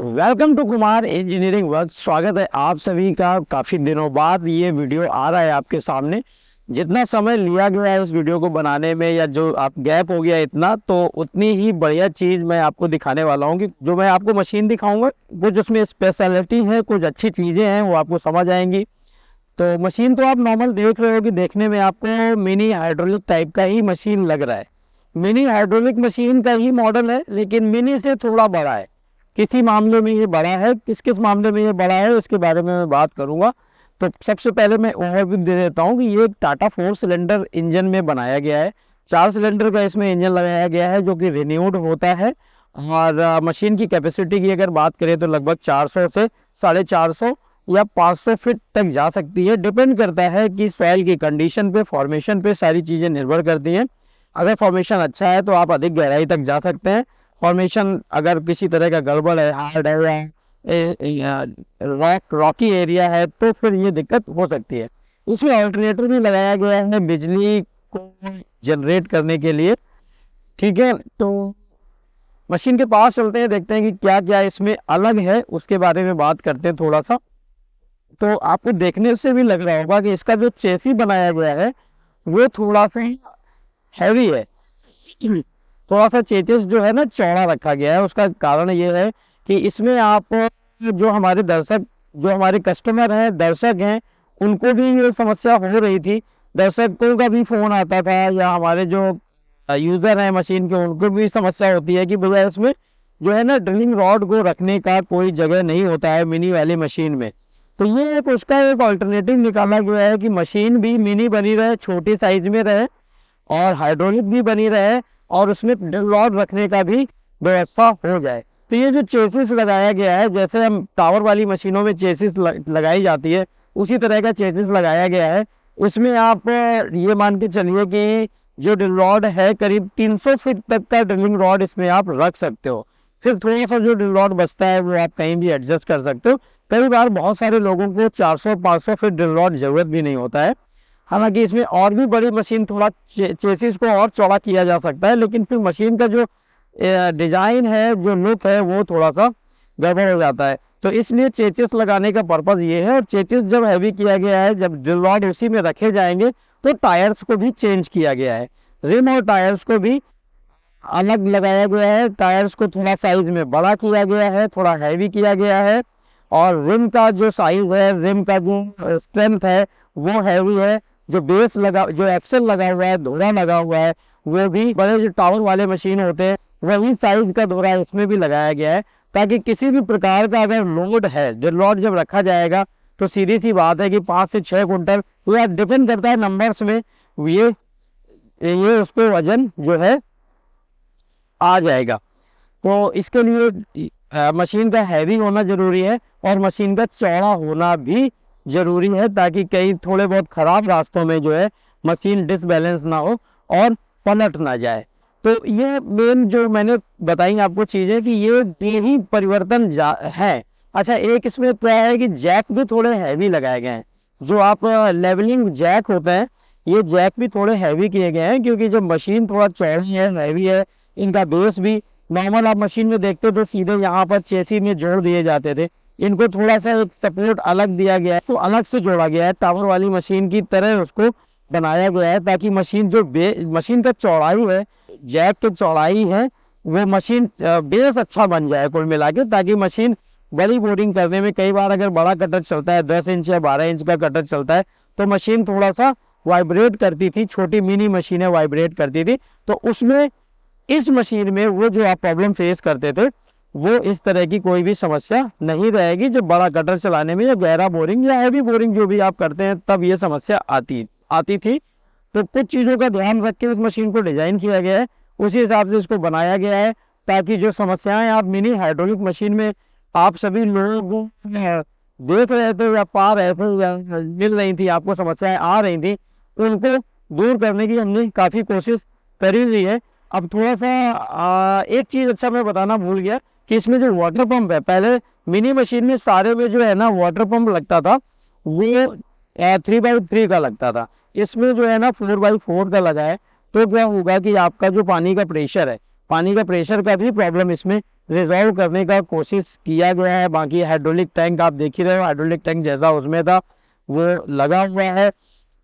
Welcome to Kumar engineering work. स्वागत है आप सभी का। काफ़ी दिनों बाद ये वीडियो आ रहा है आपके सामने। जितना समय लिया गया है उस वीडियो को बनाने में, या जो आप गैप हो गया इतना, तो उतनी ही बढ़िया चीज़ मैं आपको दिखाने वाला हूँ। कि जो मैं आपको मशीन दिखाऊंगा कुछ उसमें स्पेशलिटी है, कुछ अच्छी चीज़ें हैं, वो आपको समझ आएंगी। तो मशीन तो आप नॉर्मल देख रहे हो कि देखने में आपको मिनी हाइड्रोलिक टाइप का ही मशीन लग रहा है। मिनी हाइड्रोलिक मशीन का ही मॉडल है, लेकिन मिनी से थोड़ा बड़ा है। किसी मामले में ये बड़ा है, किस किस मामले में ये बड़ा है उसके बारे में मैं बात करूंगा। तो सबसे पहले मैं ओवरव्यू दे देता हूँ कि ये एक टाटा 4 सिलेंडर इंजन में बनाया गया है। 4 सिलेंडर का इसमें इंजन लगाया गया है जो कि रिन्यूड होता है। और मशीन की कैपेसिटी की अगर बात करें तो लगभग 400 से 450 या 500 फीट तक जा सकती है। डिपेंड करता है कि सॉइल की कंडीशन पे, फॉर्मेशन पे, सारी चीज़ें निर्भर करती हैं। अगर फॉर्मेशन अच्छा है तो आप अधिक गहराई तक जा सकते हैं। फॉर्मेशन अगर किसी तरह का गड़बड़ है, हार्ड है, रॉकी एरिया है, तो फिर ये दिक्कत हो सकती है। इसमें अल्टरनेटर भी लगाया गया है बिजली को जनरेट करने के लिए। ठीक है, तो मशीन के पास चलते हैं, देखते हैं कि क्या क्या इसमें अलग है, उसके बारे में बात करते हैं थोड़ा सा। तो आपको देखने से भी लग रहा होगा कि इसका जो चेसी बनाया गया है वो थोड़ा सा हैवी है। थोड़ा सा चेसिस जो है ना चौड़ा रखा गया है। उसका कारण ये है कि इसमें आप जो हमारे दर्शक, जो हमारे कस्टमर हैं, दर्शक हैं, उनको भी ये समस्या हो रही थी। दर्शकों का भी फ़ोन आता था, या हमारे जो यूज़र हैं मशीन के, उनको भी समस्या होती है कि भैया इसमें जो है ना ड्रिलिंग रॉड को रखने का कोई जगह नहीं होता है मिनी वाली मशीन में। तो ये एक उसका एक ऑल्टरनेटिव निकाला गया है कि मशीन भी मिनी बनी रहे, छोटी साइज में रहे, और हाइड्रोलिक भी बनी रहे, और उसमें रॉड रखने का भी व्यवस्था हो जाए। तो ये जो चेसिस लगाया गया है, जैसे हम टावर वाली मशीनों में चेसिस लगाई जाती है, उसी तरह का चेसिस लगाया गया है। उसमें आप ये मान के चलिए कि जो ड्रिल रॉड है करीब 300 फीट तक का ड्रिलिंग रॉड इसमें आप रख सकते हो। फिर थोड़ा सा जो ड्रिल रॉड बचता है वो आप कहीं भी एडजस्ट कर सकते हो। कई बार बहुत सारे लोगों को 400-500 फीट ड्रिल रॉड जरूरत भी नहीं होता है। हालांकि इसमें और भी बड़ी मशीन, थोड़ा चेसिस को और चौड़ा किया जा सकता है, लेकिन फिर मशीन का जो डिजाइन है, जो लुक है, वो थोड़ा सा गड़बड़ हो जाता है। तो इसलिए चेसिस लगाने का पर्पज़ ये है। और चेसिस जब हैवी किया गया है, जब ड्रिल रॉड उसी में रखे जाएंगे, तो टायर्स को भी चेंज किया गया है। रिम और टायर्स को भी अलग लगाया गया है। टायर्स को थोड़ा साइज में बड़ा किया गया है, थोड़ा हैवी किया गया है। और रिम का जो साइज है, रिम का जो स्ट्रेंथ है, वो हैवी है। जो बेस लगा, जो एक्सल लगा हुआ है, धोरा लगा हुआ है, वो भी बड़े जो टावर वाले मशीन होते हैं वही साइज का धोरा इसमें भी लगाया गया है, ताकि किसी भी प्रकार का अगर लोड है, जो लोड जब रखा जाएगा, तो सीधी सी बात है कि 5 से 6 कुंटल, ये डिपेंड करता है नंबर्स में, ये उसको वजन जो है आ जाएगा। तो इसके लिए मशीन का हैवी होना जरूरी है, और मशीन का चौड़ा होना भी जरूरी है, ताकि कई थोड़े बहुत खराब रास्तों में जो है मशीन डिसबैलेंस ना हो और पलट ना जाए। तो ये मेन जो मैंने बताई आपको चीज़ें कि ये ही परिवर्तन है। अच्छा, एक इसमें क्या है कि जैक भी थोड़े हैवी लगाए गए हैं। जो आप लेवलिंग जैक होते हैं, ये जैक भी थोड़े हैवी किए गए हैं, क्योंकि जो मशीन थोड़ा चौड़ी है, हैवी है। इनका बेस भी नॉर्मल आप मशीन में देखते तो सीधे यहाँ पर चेसी में जोड़ दिए जाते थे। इनको थोड़ा सा एक सपोर्ट अलग दिया गया है, तो अलग से जोड़ा गया है, टावर वाली मशीन की तरह उसको बनाया गया है, ताकि मशीन जो मशीन का चौड़ाई है, जैक की चौड़ाई है, वो मशीन बेस अच्छा बन जाए कुल मिला के, ताकि मशीन बड़ी बोरिंग करने में, कई बार अगर बड़ा कटर चलता है, 10 इंच या 12 इंच का कटर चलता है, तो मशीन थोड़ा सा वाइब्रेट करती थी। छोटी मिनी मशीनें वाइब्रेट करती थी, तो उसमें इस मशीन में वो जो आप प्रॉब्लम फेस करते थे, वो इस तरह की कोई भी समस्या नहीं रहेगी। जब बड़ा कटर चलाने में, या गहरा बोरिंग या हैवी बोरिंग जो भी आप करते हैं, तब ये समस्या आती थी। तो कुछ चीज़ों का ध्यान रख के उस मशीन को डिजाइन किया गया है, उसी हिसाब से उसको बनाया गया है, ताकि जो समस्याएं आप मिनी हाइड्रोलिक मशीन में आप सभी लोग देख रहे थे, या पा रहे थे, या मिल रही थी, आपको समस्याएं आ रही थी, तो उनको दूर करने की हमने काफ़ी कोशिश करी हुई है। अब थोड़ा सा एक चीज़ अच्छा मैं बताना भूल गया कि इसमें जो वाटर पंप है, पहले मिनी मशीन में सारे में जो है ना वाटर पंप लगता था, वो 3x3 का लगता था। इसमें जो है ना 4x4 का लगा है। तो क्या होगा कि आपका जो पानी का प्रेशर है, पानी का प्रेशर का भी प्रॉब्लम इसमें रिजॉल्व करने का कोशिश किया गया है। बाकी हाइड्रोलिक टैंक आप देख ही रहे हो, हाइड्रोलिक टैंक जैसा उसमें था वो लगा हुआ है।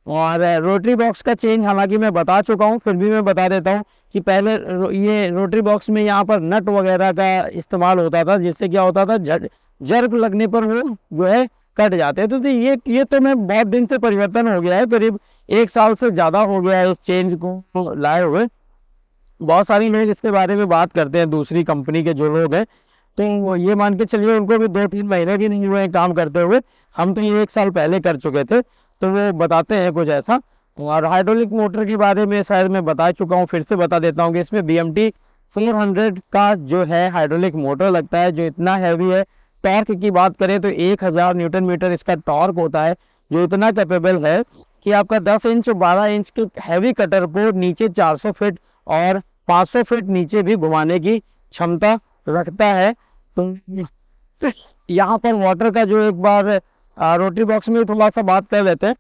और रोटरी बॉक्स का चेंज हालांकि मैं बता चुका हूँ, फिर भी मैं बता देता हूँ कि पहले ये रोटरी बॉक्स में यहाँ पर नट वगैरह का इस्तेमाल होता था, जिससे क्या होता था जर्क लगने पर वो जो है कट जाते थे। तो ये तो मैं बहुत दिन से परिवर्तन हो गया है, करीब 1 साल से ज़्यादा हो गया है उस चेंज को लाए हुए। बहुत सारी लोग इसके बारे में बात करते हैं, दूसरी कंपनी के जो लोग हैं, तो ये मान के चलिए उनको भी 2-3 महीने भी नहीं हुए हैं काम करते हुए। हम तो ये 1 साल पहले कर चुके थे, तो वो बताते हैं कुछ ऐसा। और हाइड्रोलिक मोटर के बारे में शायद मैं बता चुका हूँ, फिर से बता देता हूँ कि इसमें BMT 400 का जो है हाइड्रोलिक मोटर लगता है, जो इतना हैवी है। टॉर्क की बात करें तो 1000 न्यूटन मीटर इसका टॉर्क होता है, जो इतना कैपेबल है कि आपका 10 इंच 12 इंच के हैवी कटर को नीचे 400 फीट और 500 फीट नीचे भी घुमाने की क्षमता रखता है। तो यहाँ पर वाटर का जो एक बार रोटरी बॉक्स में थोड़ा सा बात कर लेते हैं।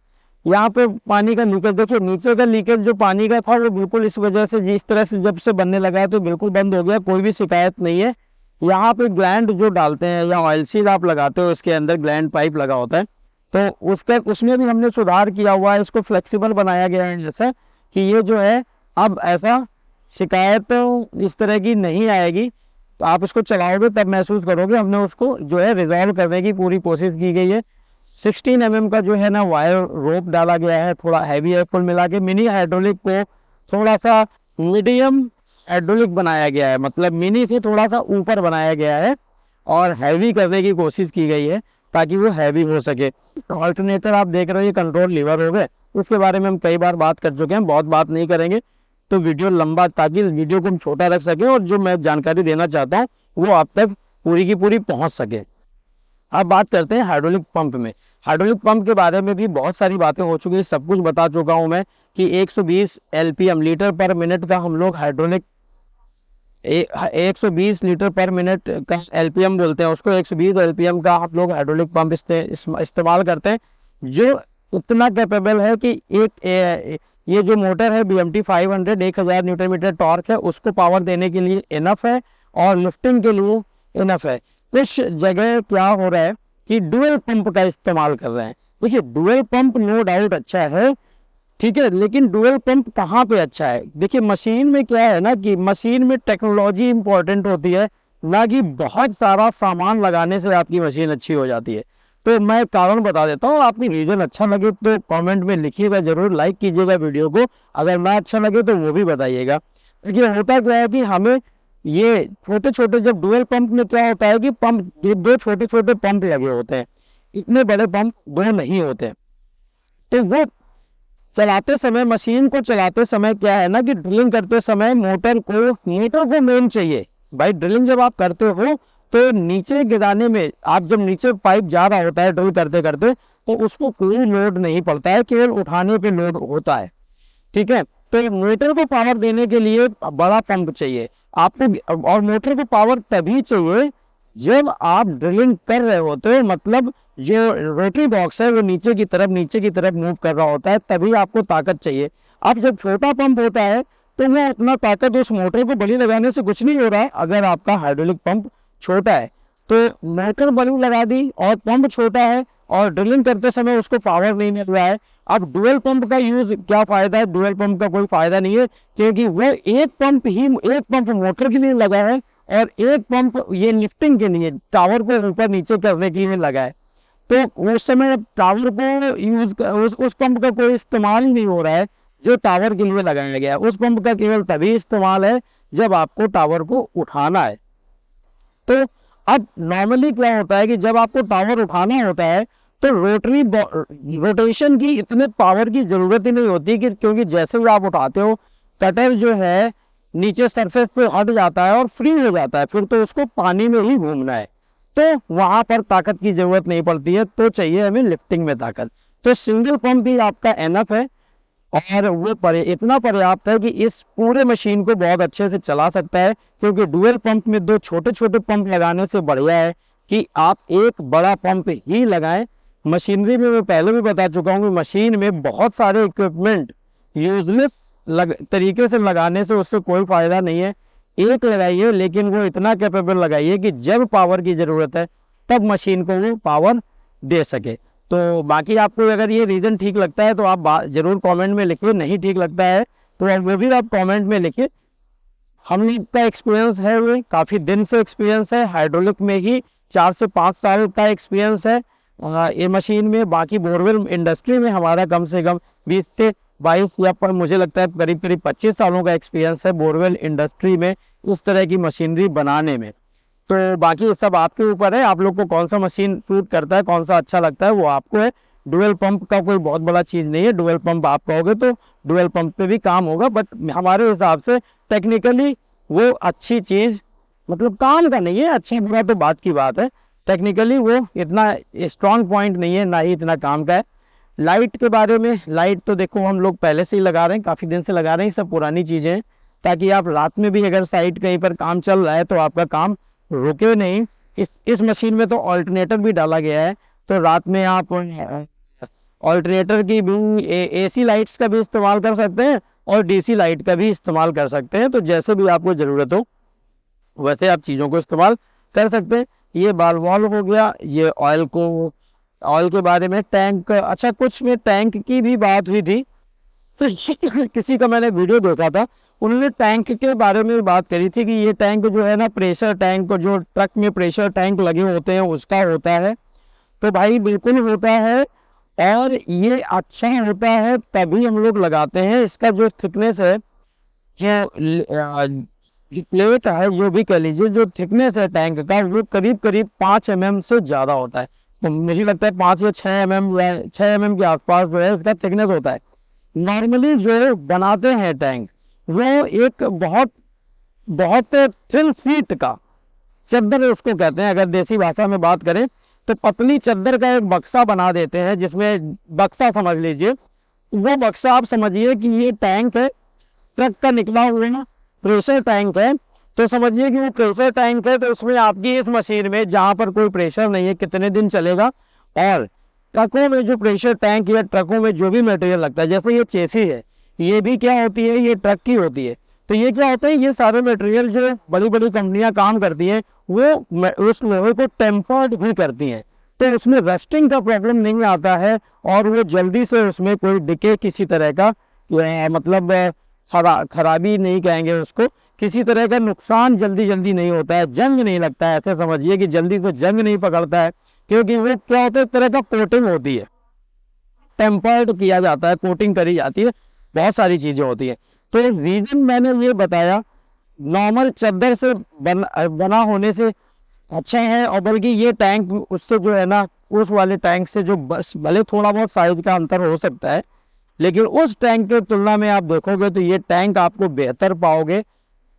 यहाँ पे पानी का लीकेज देखिए, नीचे का लीकेज जो पानी का था वो बिल्कुल इस वजह से, जिस तरह से जब से बनने लगा है तो बिल्कुल बंद हो गया, कोई भी शिकायत नहीं है। यहाँ पे ग्लैंड जो डालते हैं या ऑयल सील आप लगाते हो, उसके अंदर ग्लैंड पाइप लगा होता है, तो उस पर उसमें भी हमने सुधार किया हुआ है, इसको फ्लेक्सिबल बनाया गया है, जैसे कि ये जो है अब ऐसा शिकायत इस तरह की नहीं आएगी। तो आप इसको चलाओगे तब महसूस करोगे, हमने उसको जो है रिजॉल्व करने की पूरी कोशिश की गई है। 16 mm का जो है ना वायर रोप डाला गया है, थोड़ा हैवी है, कुल मिला के मिनी हाइड्रोलिक को थोड़ा सा मीडियम हाइड्रोलिक बनाया गया है, मतलब मिनी से थोड़ा सा ऊपर बनाया गया है और हैवी करने की कोशिश की गई है ताकि वो हैवी हो सके। ऑल्टरनेटर आप देख रहे हो, ये कंट्रोल लीवर हो गए, उसके बारे में हम कई बार बात कर चुके हैं, बहुत बात नहीं करेंगे तो वीडियो लंबा, ताकि वीडियो को हम छोटा रख सकें और जो मैं जानकारी देना चाहता हूँ वो आप तक पूरी की पूरी पहुँच सके। अब बात करते हैं हाइड्रोलिक पंप में। हाइड्रोलिक पंप के बारे में भी बहुत सारी बातें हो चुकी हैं, सब कुछ बता चुका हूं मैं कि 120 LPM लीटर पर मिनट का हम लोग हाइड्रोलिक 120 लीटर पर मिनट का LPM बोलते हैं उसको, 120 LPM का हम लोग हाइड्रोलिक पंप इस्तेमाल करते हैं, जो उतना कैपेबल है कि ये जो मोटर है BMT 500 1000 न्यूटन मीटर टॉर्क है, उसको पावर देने के लिए इनफ है और लिफ्टिंग के लिए इनफ है। कुछ जगह क्या हो रहा है कि डुअल पंप का इस्तेमाल कर रहे हैं। देखिए डुअल पंप नो डाउट अच्छा है, ठीक है, लेकिन डुअल पंप कहाँ पे अच्छा है? देखिए मशीन में क्या है ना कि मशीन में टेक्नोलॉजी इंपॉर्टेंट होती है, ना कि बहुत सारा सामान लगाने से आपकी मशीन अच्छी हो जाती है। तो मैं कारण बता देता हूँ, आपकी रीजन अच्छा लगे तो कमेंट में लिखिएगा, जरूर लाइक कीजिएगा वीडियो को, अगर ना अच्छा लगे तो वो भी बताइएगा। देखिए होता क्या है कि हमें ये छोटे छोटे, जब डुअल पंप में क्या होता है कि पंप दो छोटे छोटे पंप लगे होते हैं, इतने बड़े पंप दो नहीं होते। तो वो चलाते समय, मशीन को चलाते समय क्या है ना कि ड्रिलिंग करते समय मोटर को मेन चाहिए भाई। ड्रिलिंग जब आप करते हो तो नीचे गिराने में, आप जब नीचे पाइप जा रहा होता है ड्रिल करते करते, तो उसको कोई लोड नहीं पड़ता है, केवल उठाने पे लोड होता है, ठीक है। तो मोटर को पावर देने के लिए बड़ा पंप चाहिए आपको, और मोटर को पावर तभी चाहिए जब आप ड्रिलिंग कर रहे होते हो, मतलब जो रोटरी बॉक्स है वो नीचे की तरफ मूव कर रहा होता है, तभी आपको ताकत चाहिए। अब जब छोटा पंप होता है तो वो उतना ताकत उस मोटर को बली लगाने से कुछ नहीं हो रहा है। अगर आपका हाइड्रोलिक पंप छोटा है तो मोटर बली लगा दी और पंप छोटा है और ड्रिलिंग करते समय उसको पावर नहीं मिल रहा है। अब डुअल पंप का यूज क्या फायदा है? डुअल पंप का कोई फायदा नहीं है, क्योंकि वो एक पंप मोटर के लिए लगा है और एक पंप ये लिफ्टिंग के लिए, टावर को ऊपर नीचे करने के लिए लगा है। तो उस समय टावर को यूज, उस पंप का कोई इस्तेमाल ही नहीं हो रहा है जो टावर के लिए लगाया गया है। उस पंप का केवल तभी इस्तेमाल है जब आपको टावर को उठाना है। तो अब नॉर्मली क्या होता है कि जब आपको टावर उठाना होता है तो रोटेशन की इतने पावर की जरूरत ही नहीं होती, कि क्योंकि जैसे भी आप उठाते हो कटर जो है नीचे सरफेस पे हट जाता है और फ्री हो जाता है, फिर तो उसको पानी में ही घूमना है, तो वहां पर ताकत की जरूरत नहीं पड़ती है, तो चाहिए हमें लिफ्टिंग में ताकत। तो सिंगल पंप भी आपका एनफ है और वो इतना पर्याप्त है कि इस पूरे मशीन को बहुत अच्छे से चला सकता है, क्योंकि डुअल पंप में दो छोटे छोटे पंप लगाने से बढ़िया है कि आप एक बड़ा पंप ही लगाएं। मशीनरी में मैं पहले भी बता चुका हूँ कि मशीन में बहुत सारे इक्विपमेंट यूजलेस तरीके से लगाने से उससे कोई फायदा नहीं है, एक लगाइए, लेकिन वो इतना कैपेबल लगाइए कि जब पावर की ज़रूरत है तब मशीन को वो पावर दे सके। तो बाकी आपको अगर ये रीज़न ठीक लगता है तो आप ज़रूर कमेंट में लिखिए, नहीं ठीक लगता है तो वो भी आप कमेंट में लिखिए। हम लोग का एक्सपीरियंस है, वो काफ़ी दिन से एक्सपीरियंस है, हाइड्रोलिक में ही 4 से 5 साल का एक्सपीरियंस है ये मशीन में। बाकी बोरवेल इंडस्ट्री में हमारा कम से कम 20 से 22 या पर मुझे लगता है करीब करीब 25 सालों का एक्सपीरियंस है बोरवेल इंडस्ट्री में इस तरह की मशीनरी बनाने में। तो बाकी सब आपके ऊपर है, आप लोग को कौन सा मशीन सूट करता है, कौन सा अच्छा लगता है वो आपको है। डुअल पंप का कोई बहुत बड़ा चीज़ नहीं है, डुअल पंप आप कहोगे तो डुअल पंप पे भी काम होगा, बट हमारे हिसाब से टेक्निकली वो अच्छी चीज़, मतलब काम का नहीं है, अच्छा बुरा तो बात की बात है, टेक्निकली वो इतना स्ट्रॉन्ग पॉइंट नहीं है, ना ही इतना काम का है। लाइट के बारे में, लाइट तो देखो हम लोग पहले से ही लगा रहे हैं, काफ़ी दिन से लगा रहे हैं, सब पुरानी चीज़ें हैं, ताकि आप रात में भी अगर साइट कहीं पर काम चल रहा है तो आपका काम रुके नहीं। इस मशीन में तो ऑल्टरनेटर भी डाला गया है, तो रात में आप ऑल्टरनेटर की भी एसी लाइट्स का भी इस्तेमाल कर सकते हैं और डीसी लाइट का भी इस्तेमाल कर सकते हैं। तो जैसे भी आपको ज़रूरत हो वैसे आप चीज़ों को इस्तेमाल कर सकते हैं। ये बाल वॉल हो गया, ये ऑयल के बारे में, टैंक, अच्छा कुछ में टैंक की भी बात हुई थी, तो किसी का मैंने वीडियो देखा था, उन्होंने टैंक के बारे में बात करी थी कि ये टैंक जो है ना, प्रेशर टैंक, जो ट्रक में प्रेशर टैंक लगे होते हैं उसका होता है। तो भाई बिल्कुल होता है, और ये अच्छा होता है तभी हम लोग लगाते हैं। इसका जो थिकनेस है, जो प्लेट है, जो भी कह लीजिए, जो थिकनेस है टैंक का, वो करीब करीब 5 mm से ज़्यादा होता है। तो मुझे लगता है 5 या 6 mm के आसपास जो है इसका थिकनेस होता है। नॉर्मली जो बनाते हैं टैंक, वो एक बहुत बहुत थिन फीट का चद्दर उसको कहते हैं, अगर देसी भाषा में बात करें तो पतली चद्दर का एक बक्सा बना देते हैं, जिसमें बक्सा समझ लीजिए, वो बक्सा आप समझिए कि ये टैंक है, ट्रक का निकला हुआ ना प्रेशर टैंक है, तो समझिए कि वो प्रेशर टैंक है। तो उसमें आपकी इस मशीन में जहाँ पर कोई प्रेशर नहीं है कितने दिन चलेगा। और ट्रकों में जो प्रेशर टैंक या ट्रकों में जो भी मटेरियल लगता है, जैसे ये चेसी है, ये भी क्या होती है, ये ट्रक की होती है। तो ये क्या होता है, ये सारे मटेरियल जो बड़ी बड़ी कंपनियां काम करती हैं वो उस लोहे को टेम्पर्ड भी करती हैं, तो उसमें रस्टिंग का प्रॉब्लम नहीं आता है, और वो जल्दी से उसमें कोई डिके किसी तरह का मतलब खराबी नहीं कहेंगे उसको, किसी तरह का नुकसान जल्दी जल्दी नहीं होता है, जंग नहीं लगता है, ऐसे समझिए कि जल्दी से जंग नहीं पकड़ता है, क्योंकि वो क्या होता है, तरह का कोटिंग होती है, टेम्पर्ड किया जाता है, कोटिंग करी जाती है, बहुत सारी चीज़ें होती है। तो रीज़न मैंने ये बताया, नॉर्मल चद्दर से बना होने से अच्छा है, और बल्कि ये टैंक उससे जो है ना, उस वाले टैंक से जो बस भले थोड़ा बहुत साइज का अंतर हो सकता है, लेकिन उस टैंक की तुलना में आप देखोगे तो ये टैंक आपको बेहतर पाओगे,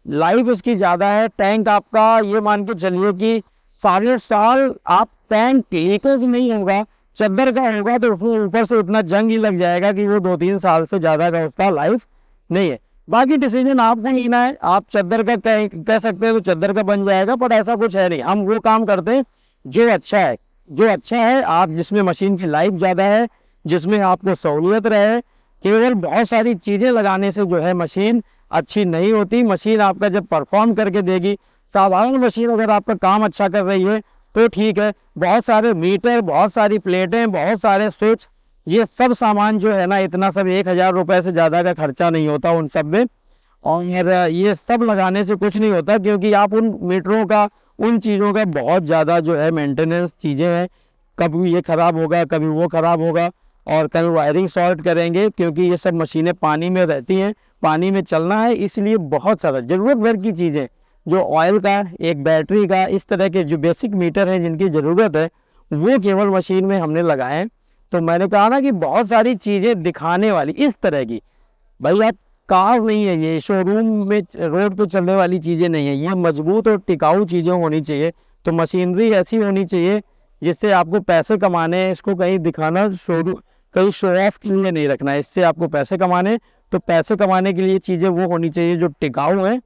लाइफ इसकी ज़्यादा है। टैंक आपका ये मान के चलिए कि सारे साल आप टैंक लीकेज नहीं होगा, चद्दर का होगा तो उसमें ऊपर से इतना जंग ही लग जाएगा कि वो 2-3 साल से ज़्यादा का उसका लाइफ नहीं है। बाकी डिसीजन आपको लेना है, आप चद्दर का कह सकते हैं तो चद्दर का बन जाएगा, पर ऐसा कुछ है नहीं, हम वो काम करते हैं जो अच्छा है, जो अच्छा है आप, जिसमें मशीन की लाइफ ज़्यादा है, जिसमें आपको सहूलियत रहे। केवल बहुत सारी चीज़ें लगाने से जो है मशीन अच्छी नहीं होती। मशीन आपका जब परफॉर्म करके देगी, साधारण मशीन अगर आपका काम अच्छा कर रही है तो ठीक है, बहुत सारे मीटर, बहुत सारी प्लेटें, बहुत सारे स्विच, ये सब सामान जो है ना, इतना सब 1000 रुपये से ज़्यादा का खर्चा नहीं होता उन सब में, और ये सब लगाने से कुछ नहीं होता, क्योंकि आप उन मीटरों का, उन चीज़ों का बहुत ज़्यादा जो है मेंटेनेंस चीज़ें हैं, कभी ये ख़राब होगा, कभी वो ख़राब होगा, और कभी वायरिंग शॉर्ट करेंगे, क्योंकि ये सब मशीनें पानी में रहती हैं, पानी में चलना है, इसलिए बहुत सारा ज़रूरत भर की चीज़ें, जो ऑयल का, एक बैटरी का, इस तरह के जो बेसिक मीटर हैं जिनकी ज़रूरत है, वो केवल मशीन में हमने लगाए हैं। तो मैंने कहा ना कि बहुत सारी चीज़ें दिखाने वाली इस तरह की, भाई आप कार नहीं है, ये शोरूम में रोड पे चलने वाली चीज़ें नहीं है, ये मजबूत और टिकाऊ चीज़ें होनी चाहिए। तो मशीनरी ऐसी होनी चाहिए जिससे आपको पैसे कमाने हैं, इसको कहीं दिखाना, कहीं शो ऑफ के लिए नहीं रखना है, इससे आपको पैसे कमाने, तो पैसे कमाने के लिए चीज़ें वो होनी चाहिए जो टिकाऊ हैं,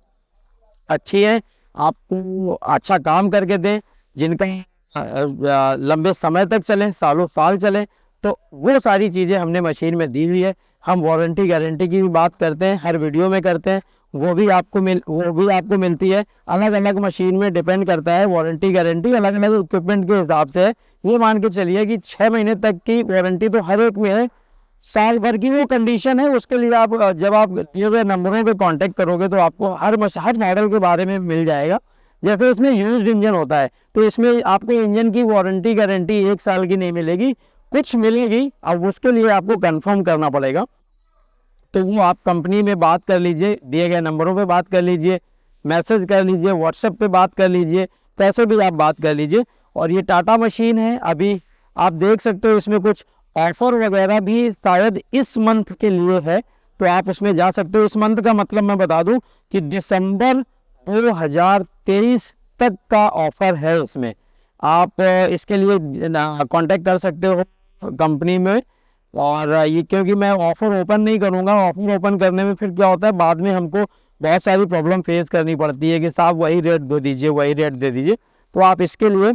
अच्छी है, आपको अच्छा काम करके दें, जिनका लंबे समय तक चलें, सालों साल चलें। तो वो सारी चीज़ें हमने मशीन में दी हुई है। हम वारंटी गारंटी की भी बात करते हैं, हर वीडियो में करते हैं, वो भी आपको मिलती है। अलग अलग मशीन में डिपेंड करता है, वारंटी गारंटी अलग अलग इक्विपमेंट के हिसाब से है। ये मान के चलिए कि 6 महीने तक की वारंटी तो हर एक में है। साल भर की वो कंडीशन है, उसके लिए आप जब आप दिए हुए नंबरों पे कांटेक्ट करोगे तो आपको हर मॉडल के बारे में मिल जाएगा। जैसे इसमें यूज्ड इंजन होता है तो इसमें आपको इंजन की वारंटी गारंटी 1 साल की नहीं मिलेगी, कुछ मिलेगी। अब उसके लिए आपको कंफर्म करना पड़ेगा, तो वो आप कंपनी में बात कर लीजिए, दिए गए नंबरों पे बात कर लीजिए, मैसेज कर लीजिए, व्हाट्सएप पे बात कर लीजिए, कैसे भी आप बात कर लीजिए। और ये टाटा मशीन है, अभी आप देख सकते हो इसमें कुछ ऑफर वगैरह भी शायद इस मंथ के लिए है, तो आप उसमें जा सकते हो। इस मंथ का मतलब मैं बता दूं कि दिसंबर 2023 तक का ऑफर है उसमें। आप इसके लिए कांटेक्ट कर सकते हो कंपनी में। और ये क्योंकि मैं ऑफर ओपन नहीं करूंगा, ऑफर ओपन करने में फिर क्या होता है, बाद में हमको बहुत सारी प्रॉब्लम फेस करनी पड़ती है कि साहब वही रेट दे दीजिए, वही रेट दे दीजिए। तो आप इसके लिए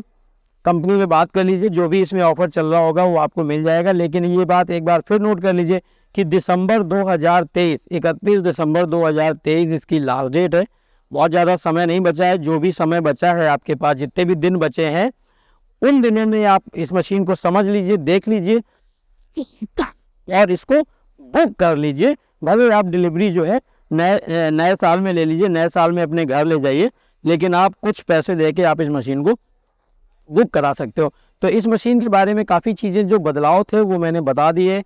कंपनी में बात कर लीजिए, जो भी इसमें ऑफर चल रहा होगा वो आपको मिल जाएगा। लेकिन ये बात एक बार फिर नोट कर लीजिए कि दिसंबर 2023, 31 दिसंबर 2023 इसकी लास्ट डेट है। बहुत ज़्यादा समय नहीं बचा है। जो भी समय बचा है आपके पास, जितने भी दिन बचे हैं, उन दिनों में आप इस मशीन को समझ लीजिए, देख लीजिए और इसको बुक कर लीजिए। भले आप डिलीवरी जो है नए साल में ले लीजिए, नए साल में अपने घर ले जाइए, लेकिन आप कुछ पैसे दे के आप इस मशीन को बुक करा सकते हो। तो इस मशीन के बारे में काफ़ी चीज़ें जो बदलाव थे वो मैंने बता दिए,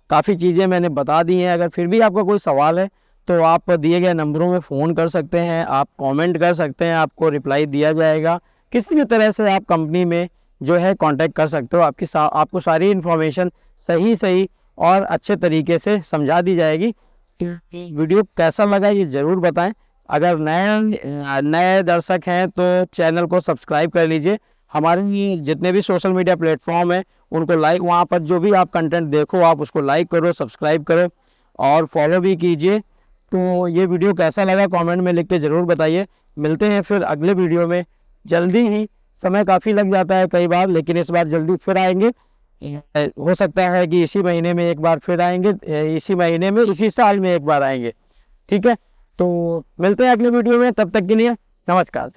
काफ़ी चीज़ें मैंने बता दी हैं। अगर फिर भी आपका कोई सवाल है तो आप दिए गए नंबरों में फ़ोन कर सकते हैं, आप कमेंट कर सकते हैं, आपको रिप्लाई दिया जाएगा। किसी भी तरह से आप कंपनी में जो है कांटेक्ट कर सकते हो, आपको सारी इन्फॉर्मेशन सही और अच्छे तरीके से समझा दी जाएगी। वीडियो कैसा लगा ये ज़रूर बताएं। अगर नए दर्शक हैं तो चैनल को सब्सक्राइब कर लीजिए। हमारे ये जितने भी सोशल मीडिया प्लेटफॉर्म है उनको लाइक, वहाँ पर जो भी आप कंटेंट देखो आप उसको लाइक करो, सब्सक्राइब करो और फॉलो भी कीजिए। तो ये वीडियो कैसा लगा कमेंट में लिख के ज़रूर बताइए। मिलते हैं फिर अगले वीडियो में जल्दी ही। समय काफ़ी लग जाता है कई बार, लेकिन इस बार जल्दी फिर आएंगे। हो सकता है कि इसी महीने में एक बार फिर आएंगे, इसी महीने में, इसी साल में एक बार आएंगे। ठीक है, तो मिलते हैं अगले वीडियो में, तब तक के लिए नमस्कार।